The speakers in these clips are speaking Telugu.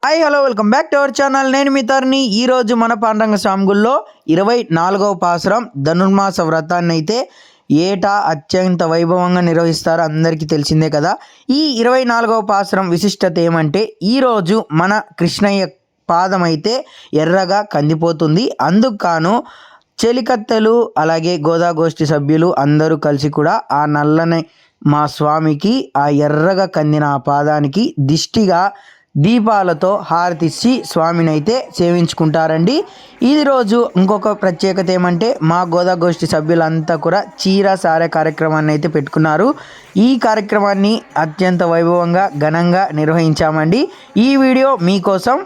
Hi hello welcome back to our channel. నేను మీ తరుణి. ఈరోజు మన పాండురంగ స్వామి గుడిలో 24వ పాసురం ధనుర్మాస వ్రతాన్ని అయితే ఏటా అత్యంత వైభవంగా నిర్వహిస్తారు. అందరికీ తెలిసిందే కదా. ఈ 24వ పాసురం విశిష్టత ఏమంటే, ఈరోజు మన కృష్ణయ్య పాదం అయితే ఎర్రగా కందిపోతుంది. అందుకు కాను చెలికత్తెలు అలాగే గోదాగోష్ఠి సభ్యులు అందరూ కలిసి కూడా ఆ నల్లని మా స్వామికి ఆ ఎర్రగా కందిన ఆ పాదానికి దిష్టిగా దీపాలతో హారతిచ్చి స్వామిని అయితే సేవించుకుంటారండి. ఈ రోజు ఇంకొక ప్రత్యేకత ఏమంటే, మా గోదాగోష్ఠి సభ్యులంతా కూడా చీర సారే కార్యక్రమాన్ని అయితే పెట్టుకున్నారు. ఈ కార్యక్రమాన్ని అత్యంత వైభవంగా ఘనంగా నిర్వహించామండి. ఈ వీడియో మీకోసం.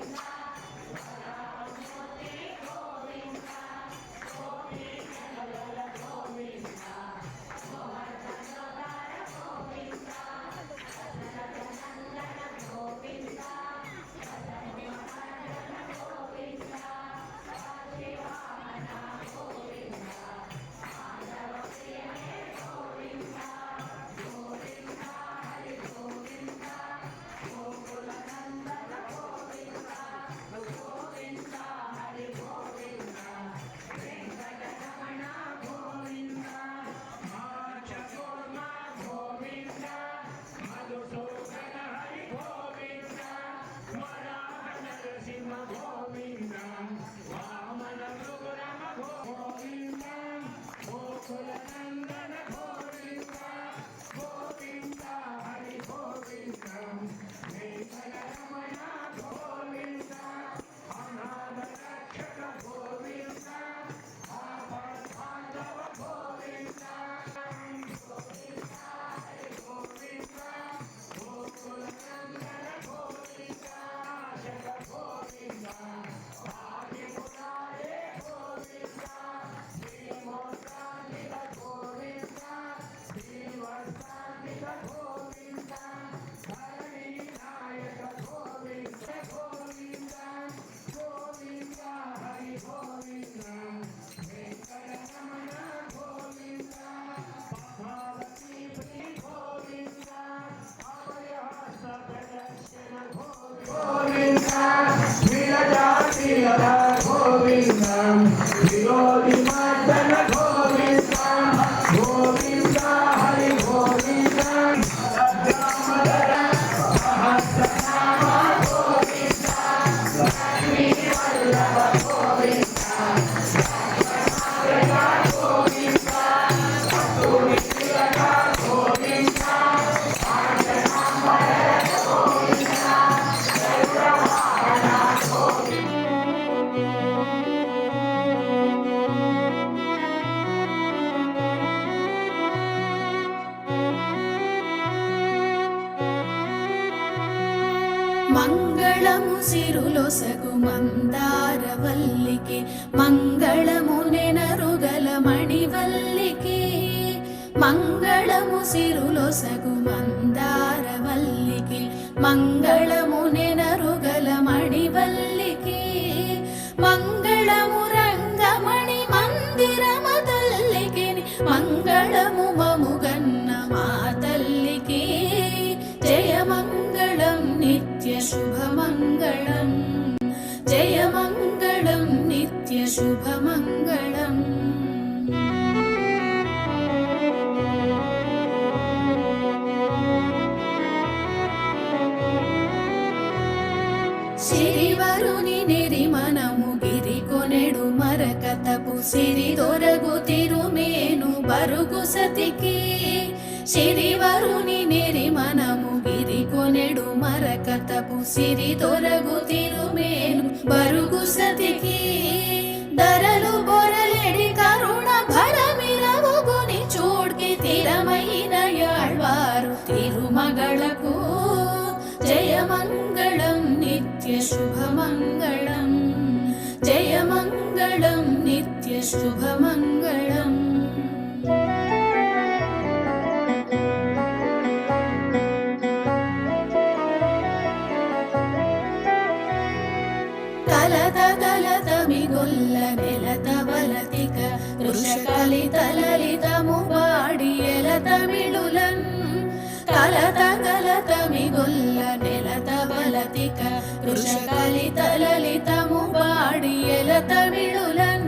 మంగళము సిరులొసగు మందారవల్లికి, మంగళము నెనరుగల మణివల్లికి. మంగళము సిరులొసగు మందారవల్లికి, మంగళము నెనరుగల మణివల్లికి. మంగళము రంగమణి మందిరమ తల్లికి, మంగళము మముగన్న మా తల్లికి. జయమంగళం నిత్య శుభమంగళం, జయమంగళం నిత్య శుభమంగళం. సిరివరుని నెరిమనము గిరి కొనెడు మరకతపు సిరి దొరగు తిరుమేను బరుగు సతికి. సిరివరుని నెరిమనము గిరి కొనెడు మరకతపు సిరి దొరగు తిరుమేను బరుగు సతికి. ధరలు బొరలెడి కరుణ భరమిరవుగుని చూడ్కి తిరమైన యాళ్వారు తిరుమగళకు. జయమంగళం నిత్య శుభమంగళం, జయమంగళం నిత్య శుభమంగళం. కలత కలత మిగొల్ల నెలత వలతిక వృషకలిత లలితము పాడి ఎల తమిళులన్. కలత కలత మిగొల్ల నెలత బలతిక వృషకలిత లలితము బాడి ఎలత విడులన్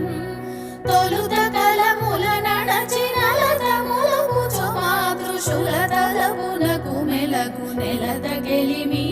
తొలుత కలముల నడచిన లతములకు మాతృశుల తలపునకు మెలకు నెలత గెలిమి